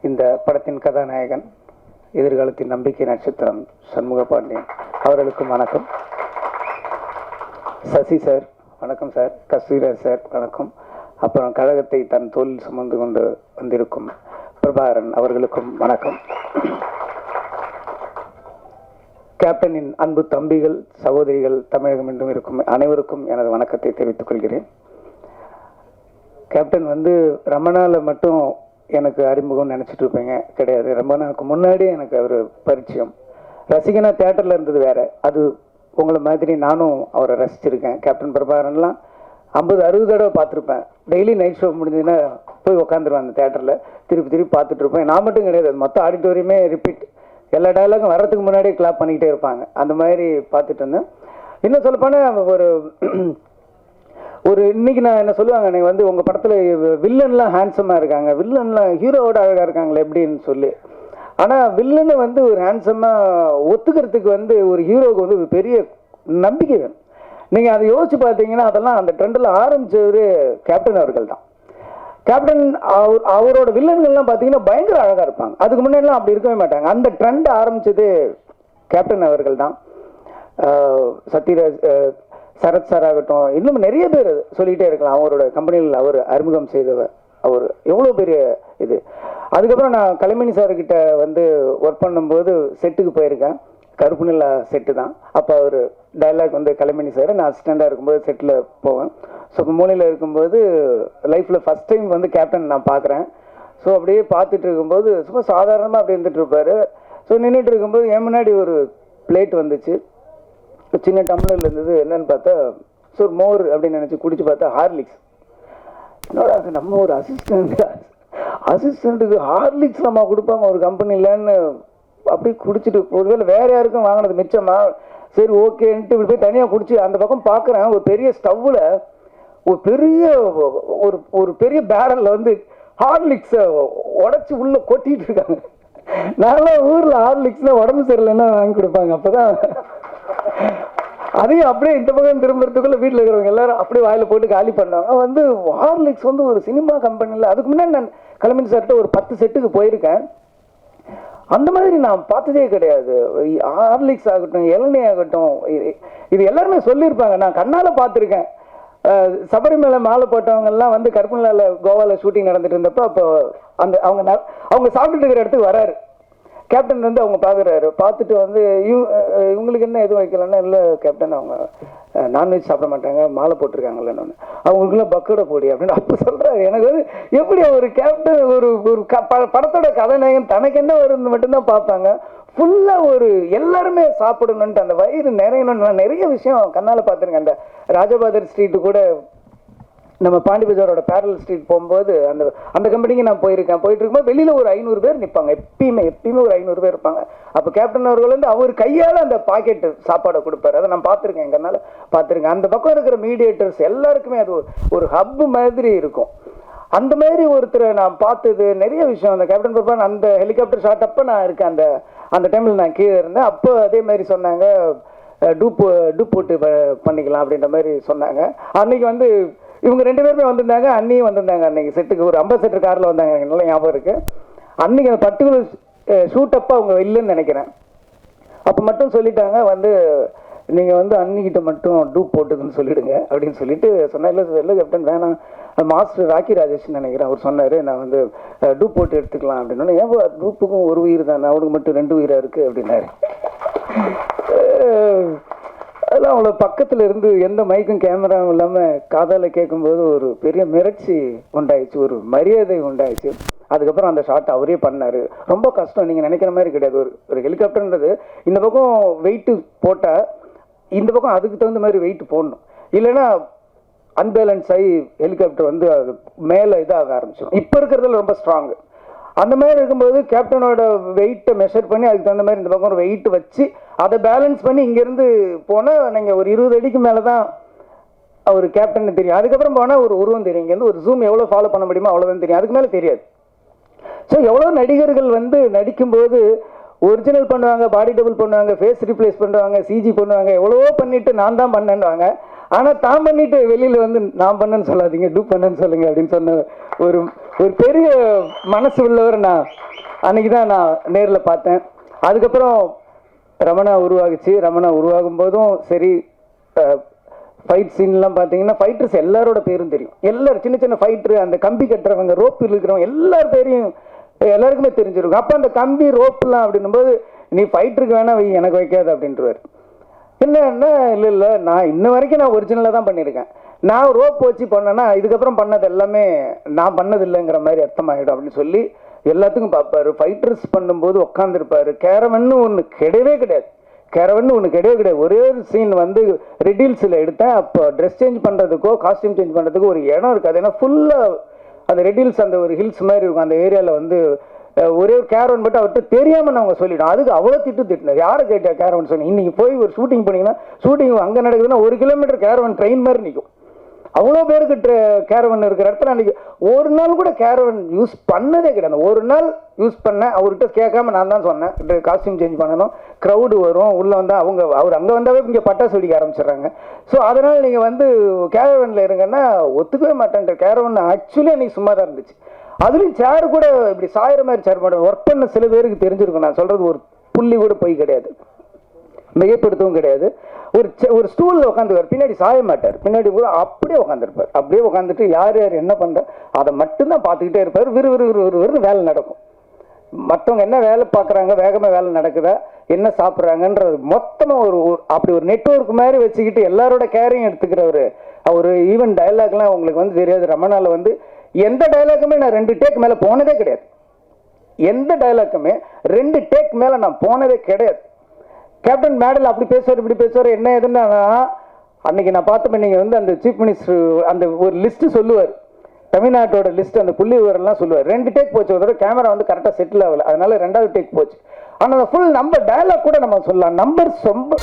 இந்த படத்தின் கதாநாயகன், எதிர்காலத்தின் நம்பிக்கை நட்சத்திரம் சண்முக பாண்டியன் அவர்களுக்கும் வணக்கம். சசி சார் வணக்கம் சார். கஸ்தூரிராஜ் சார் வணக்கம். அப்புறம் கழகத்தை தன் தோளில் சுமந்து கொண்டு வந்திருக்கும் பிரபாகரன் அவர்களுக்கும் வணக்கம். கேப்டனின் அன்பு தம்பிகள், சகோதரிகள், தமிழகம் என்றும் இருக்கும் அனைவருக்கும் எனது வணக்கத்தை தெரிவித்துக் கொள்கிறேன். கேப்டன் ரமணாவில் மட்டும் எனக்கு அறிமுகம் நினச்சிட்டு இருப்பேங்க, கிடையாது. ரமணாவுக்கு முன்னாடியே எனக்கு அவர் பரிச்சயம். ரசிகனா தேட்டரில் இருந்தது வேறு. அது உங்களை மாதிரி நானும் அவரை ரசிச்சிருக்கேன். கேப்டன் பிரபாகரன்லாம் 50-60 தடவை பார்த்துருப்பேன். டெய்லி நைட் ஷோ முடிஞ்சதுன்னா போய் உட்காந்துருவேன் அந்த தேட்டரில், திருப்பி பார்த்துட்டு இருப்பேன். நான் மட்டும் கிடையாது, மொத்த ஆடிட்டோரியமே ரிப்பீட். எல்லா டயலாகும் வர்றதுக்கு முன்னாடியே கிளாப் பண்ணிக்கிட்டே இருப்பாங்க. அந்த மாதிரி பார்த்துட்டு இருந்தேன். இன்னும் சொல்லப்போனால் ஒரு இன்னைக்கு நான் என்ன சொல்லுவாங்க, நீங்கள் உங்கள் படத்தில் வில்லன்லாம் ஹேண்ட்ஸமாக இருக்காங்க, வில்லன்லாம் ஹீரோவோட அழகாக இருக்காங்களே எப்படின்னு சொல்லி. ஆனால் வில்லனை ஒரு ஹேண்ட்ஸமாக ஒத்துக்கிறதுக்கு ஒரு ஹீரோவுக்கு ஒரு பெரிய நம்பிக்கை வேணும். நீங்கள் அதை யோசிச்சு பார்த்தீங்கன்னா அதெல்லாம் அந்த ட்ரெண்டில் ஆரம்பித்தவர் கேப்டன் அவர்கள் தான். கேப்டன் அவரோட வில்லன்கள்லாம் பார்த்தீங்கன்னா பயங்கர அழகாக இருப்பாங்க. அதுக்கு முன்னாடிலாம் அப்படி இருக்கவே மாட்டாங்க. அந்த ட்ரெண்ட் ஆரம்பித்தது கேப்டன் அவர்கள் தான். சத்யராஜ், சரத் சார் ஆகட்டும், இன்னும் நிறைய பேர் சொல்லிகிட்டே இருக்கலாம். அவரோட கம்பெனியில் அவர் அறிமுகம் செய்தவர், அவர் எவ்வளோ பெரிய இது. அதுக்கப்புறம் நான் கலைமணி சார்கிட்ட ஒர்க் பண்ணும்போது செட்டுக்கு போயிருக்கேன். கருப்பு நிலா செட்டு தான். அப்போ அவர் டைலாக் கலைமணி சார், நான் அசிஸ்டண்டாக இருக்கும்போது செட்டில் போவேன். ஸோ மூலையில் இருக்கும்போது லைஃப்பில் ஃபஸ்ட் டைம் கேப்டன் நான் பார்க்குறேன். ஸோ அப்படியே பார்த்துட்டு இருக்கும்போது சும்மா சாதாரணமாக அப்படி இருந்துகிட்டு இருப்பார். ஸோ நின்றுட்டு இருக்கும்போது என் முன்னாடி ஒரு பிளேட் வந்துச்சு, சின்ன டம்ளரில் இருந்தது. என்னன்னு பார்த்தா ஸோ மோர் அப்படின்னு நினச்சி குடிச்சு பார்த்தா ஹார்லிக்ஸ். என்னோட அது நம்ம ஒரு அசிஸ்டண்ட்டுக்கு ஹார்லிக்ஸ் நம்ம கொடுப்பாங்க ஒரு கம்பெனிலன்னு அப்படி குடிச்சிட்டு, ஒருவேளை வேறு யாருக்கும் வாங்கினது மிச்சமா, சரி ஓகேன்ட்டு இப்படி போய் தனியாக குடிச்சு அந்த பக்கம் பார்க்குறேன். ஒரு பெரிய ஸ்டவ்வில் ஒரு பெரிய பேரலில் ஹார்லிக்ஸை உடச்சி உள்ளே கொட்டிகிட்டு இருக்காங்க. நான்லாம் ஊரில் ஹார்லிக்ஸ்னால் உடம்பு சரியில்லைன்னா வாங்கி கொடுப்பாங்க. அப்போ தான் அதையும் அப்படியே இந்த பக்கம் திரும்புறதுக்குள்ள வீட்டில் இருக்கிறவங்க எல்லாரும் அப்படியே வாயில் போட்டு காலி பண்ணாங்க. ஹார்லிக்ஸ் ஒரு சினிமா கம்பெனியில் அதுக்கு முன்னாடி நான் கலைமணி சார்கிட்ட ஒரு 10 செட்டுக்கு போயிருக்கேன். அந்த மாதிரி நான் பார்த்ததே கிடையாது. ஹார்லிக்ஸ் ஆகட்டும், இளநீ ஆகட்டும், இது எல்லாருமே சொல்லியிருப்பாங்க. நான் கண்ணால் பார்த்துருக்கேன். சபரிமலை மாலை போட்டவங்கெல்லாம் கருப்புநிலாவில் கோவாவில் ஷூட்டிங் நடந்துட்டு இருந்தப்போ அப்போ அவங்க சாப்பிட்டுட்டு இருக்கிற இடத்துக்கு வராரு கேப்டன். அவங்க பார்க்குறாரு. பார்த்துட்டு இவங்களுக்கு என்ன எதுவும் வைக்கலன்னா, இல்லை கேப்டன் அவங்க நான்வெஜ் சாப்பிட மாட்டாங்க, மாலை போட்டிருக்காங்கல்லன்னு. அவங்களுக்குலாம் பக்கோட போடி அப்படின்னு அப்போ சொல்கிறாரு. எனக்கு எப்படி ஒரு கேப்டன் ஒரு படத்தோட கதாநாயகன் தனக்கு என்ன வருது மட்டும்தான் பார்ப்பாங்க. ஃபுல்லாக எல்லாருமே சாப்பிடணுன்ட்டு அந்த வயிறு நிறையணும்னு நான் நிறைய விஷயம் கண்ணால் பார்த்துருக்கேன். அந்த ராஜபாதர் ஸ்ட்ரீட்டு கூட நம்ம பாண்டி பஜாரோட பேரல் ஸ்ட்ரீட் போகும்போது அந்த கம்பெனிக்கு நான் போயிருக்கேன். போயிட்டு இருக்கும்போது வெளியில் ஒரு 500 பேர் நிற்பாங்க. எப்பயுமே ஒரு 500 பேர் இருப்பாங்க. அப்போ கேப்டன் அவர்கள் அவர் கையால் அந்த பாக்கெட்டு சாப்பாடை கொடுப்பாரு. அதை நான் பார்த்துருக்கேன், எங்கனால பார்த்துருக்கேன். அந்த பக்கம் இருக்கிற மீடியேட்டர்ஸ் எல்லாருக்குமே அது ஒரு ஹப்பு மாதிரி இருக்கும். அந்த மாதிரி ஒருத்தரை நான் பார்த்தது நிறைய விஷயம். அந்த கேப்டன் பிரபான் அந்த ஹெலிகாப்டர் ஷாட் அப்போ நான் இருக்கேன். அந்த டைமில் நான் கீழே இருந்தேன். அப்போ அதே மாதிரி சொன்னாங்க, டூப் போட்டு பண்ணிக்கலாம் அப்படின்ற மாதிரி சொன்னாங்க. அன்னைக்கு இவங்க 2 பேருமே வந்திருந்தாங்க, அண்ணியும் வந்திருந்தாங்க. அன்றைக்கி செட்டுக்கு ஒரு 50 சீட்டர் காரில் வந்தாங்க, எனக்கு நல்லா ஞாபகம் இருக்குது. அன்றைக்கி அந்த பர்டிகுலர் ஷூட்டப்போ அவங்க இல்லைன்னு நினைக்கிறேன். அப்போ மட்டும் சொல்லிட்டாங்க, நீங்கள் அன்னிக்கிட்ட மட்டும் டூப் போட்டுதுன்னு சொல்லிவிடுங்க அப்படின்னு சொல்லிட்டு சொன்னேன். இல்லை கேப்டன் வேணாம், மாஸ்டர் ராக்கி ராஜேஷ்னு நினைக்கிறேன், அவர் சொன்னார் நான் டூப் போட்டு எடுத்துக்கலாம் அப்படின்னு. ஏன் டூப்புக்கும் ஒரு உயிர் தானே, அவனுக்கு மட்டும் 2 உயிராக இருக்குது அப்படின்னாரு. அதெல்லாம் அவங்கள பக்கத்தில் இருந்து எந்த மைக்கும் கேமராவும் இல்லாமல் காதால் கேட்கும்போது ஒரு பெரிய மிரட்சி உண்டாயிடுச்சு, ஒரு மரியாதை உண்டாயிடுச்சு. அதுக்கப்புறம் அந்த ஷாட் அவரே பண்ணார். ரொம்ப கஷ்டம், நீங்கள் நினைக்கிற மாதிரி கிடையாது. ஒரு ஹெலிகாப்டர்ன்றது இந்த பக்கம் வெயிட்டு போட்டால் இந்த பக்கம் அதுக்கு தகுந்த மாதிரி வெயிட் போடணும், இல்லைன்னா அன்பேலன்ஸ் ஆகி ஹெலிகாப்டர் அது மேலே இதாக ஆரம்பிச்சிடும். இப்போ இருக்கிறதுல ரொம்ப ஸ்ட்ராங்கு. அந்த மாதிரி இருக்கும்போது கேப்டனோட வெயிட்டை மெஷர் பண்ணி அதுக்கு தகுந்த மாதிரி இந்த பக்கம் ஒரு வெயிட் வச்சு அதை பேலன்ஸ் பண்ணி இங்கேருந்து போனால் நீங்கள் ஒரு 20 அடிக்கு மேலே தான் அவர் கேப்டன் தெரியும். அதுக்கப்புறம் போனால் ஒரு உருவம் தெரியும். இங்கேருந்து ஒரு ஜூம் எவ்வளோ ஃபாலோ பண்ண முடியுமோ அவ்வளோதான் தெரியும், அதுக்கு மேலே தெரியாது. ஸோ எவ்வளோ நடிகர்கள் நடிக்கும்போது ஒரிஜினல் பண்ணுவாங்க, பாடி டபுள் பண்ணுவாங்க, ஃபேஸ் ரீப்ளேஸ் பண்ணுவாங்க, சிஜி பண்ணுவாங்க, எவ்வளவோ பண்ணிவிட்டு நான் தான் பண்ணேன்னுவாங்க. ஆனால் தான் பண்ணிவிட்டு வெளியில் நான் பண்ணேன்னு சொல்லாதீங்க, டூ பண்ணேன்னு சொல்லுங்கள் அப்படின்னு சொன்ன ஒரு பெரிய மனசு உள்ளவர் நான். அன்னைக்கு தான் நான் நேரில் பார்த்தேன். அதுக்கப்புறம் ரமணா உருவாகுச்சு. ரமணா உருவாகும் போதும் சரி, ஃபைட் சீன்லாம் பார்த்தீங்கன்னா ஃபைட்டர்ஸ் எல்லாரோட பேரும் தெரியும். எல்லாரும் சின்ன சின்ன ஃபைட்டரு, அந்த கம்பி கட்டுறவங்க, ரோப்பு இருக்கிறவங்க எல்லார் பேரையும் எல்லாருக்குமே தெரிஞ்சிருக்கும். அப்போ அந்த கம்பி ரோப்புலாம் அப்படின்னும்போது நீ ஃபைட்டருக்கு வேணா வை, எனக்கு வைக்காது அப்படின்றவர். என்னன்னா இல்லை நான் இன்ன வரைக்கும் நான் ஒரிஜினலாக தான் பண்ணியிருக்கேன். நான் ரோப் வச்சு பண்ணேன்னா இதுக்கப்புறம் பண்ணது எல்லாமே நான் பண்ணது இல்லைங்கிற மாதிரி அர்த்தமாயிடும் அப்படின்னு சொல்லி எல்லாத்துக்கும் பார்ப்பாரு. ஃபைட்டர்ஸ் பண்ணும்போது உட்காந்துருப்பாரு. கேரவன்னு ஒன்று கிடையவே கிடையாது. ஒரே ஒரு சீன் வந்து ரெடில்ஸில் எடுத்தேன். அப்போ ட்ரெஸ் சேஞ்ச் பண்ணுறதுக்கோ காஸ்டியூம் சேஞ்ச் பண்ணுறதுக்கோ ஒரு இடம் இருக்காது. ஏன்னா ஃபுல்லாக அந்த ரெடில்ஸ் அந்த ஒரு ஹில்ஸ் மாதிரி இருக்கும். அந்த ஏரியாவில் வந்து ஒரே ஒரு கேரவன் மட்டும் அவர்கிட்ட தெரியாமல் நான் அவங்க சொல்லிட்டோம். அதுக்கு அவ்வளோ திட்டினார். யாரை கேட்டா கேரவன் சொன்னீங்க? இன்னைக்கு போய் ஒரு ஷூட்டிங் போனீங்கன்னா ஷூட்டிங் அங்கே நடக்குதுன்னா 1 கிலோமீட்டர் கேரவன் ட்ரெயின் மாதிரி நிற்கும். அவ்வளோ பேருக்கு கேரவன் இருக்கிற இடத்துல அன்றைக்கி ஒரு நாள் கூட கேரவன் யூஸ் பண்ணதே கிடையாது. ஒரு நாள் யூஸ் பண்ணேன். அவர்கிட்ட கேட்காம நான் தான் சொன்னேன் காஸ்டியூம் சேஞ்ச் பண்ணணும், க்ரௌடு வரும், உள்ளே வந்தால் அவர் அங்கே வந்தாவே இங்கே பட்டாசு வெடிக்க ஆரம்பிச்சிடுறாங்க. ஸோ அதனால் நீங்கள் வந்து கேரவனில் இருங்கன்னா ஒத்துக்கவே மாட்டேன்ற. கேரவன் ஆக்சுவலி அன்றைக்கி சும்மா தான் இருந்துச்சு. அதுலேயும் சேர் கூட இப்படி சாயிற மாதிரி சேர் மாட்டேன். ஒர்க் பண்ண சில பேருக்கு தெரிஞ்சிருக்கும். நான் சொல்கிறது ஒரு புள்ளி கூட போய் கிடையாது, மிகைப்படுத்தவும் கிடையாது. ஒரு ஸ்டூலில் உட்காந்துருவார். பின்னாடி சாய மாட்டார். பின்னாடி கூட அப்படியே உட்காந்துருப்பார். அப்படியே உட்காந்துட்டு யார் என்ன பண்ணுற அதை மட்டும்தான் பார்த்துக்கிட்டே இருப்பார். விறுவிறு வேலை நடக்கும். மற்றவங்க என்ன வேலை பார்க்குறாங்க, வேகமாக வேலை நடக்குதா, என்ன சாப்பிட்றாங்கன்றது மொத்தமாக அப்படி ஒரு நெட்வொர்க் மாதிரி வச்சுக்கிட்டு எல்லாரோட கேரையும் எடுத்துக்கிறவர். அவர் ஈவன் டைலாக்லாம் உங்களுக்கு வந்து தெரியாது. ரமணாவில் வந்து எந்த டைலாக்குமே நான் 2 டேக் மேலே போனதே கிடையாது. எந்த டைலாக்குமே 2 டேக் மேலே நான் போனதே கிடையாது. கேப்டன் மேடல் அப்படி பேசுவார், இப்படி பேசுவார், என்ன எதுன்னா அன்னைக்கு நான் பார்த்தப்ப நீங்கள் வந்து அந்த சீஃப் மினிஸ்டர் அந்த ஒரு லிஸ்ட்டு சொல்லுவார், தமிழ்நாட்டோட லிஸ்ட், அந்த புள்ளி விவரம்லாம் சொல்லுவார். 2 டேக் போச்சு. ஒரு தடவை கேமரா வந்து கரெக்டாக செட்டில் ஆகலை, அதனால 2வது டேக் போச்சு. ஆனால் அந்த ஃபுல் நம்பர் டயலாக் கூட நம்ம சொல்லலாம். நம்பர்ஸ் ரொம்ப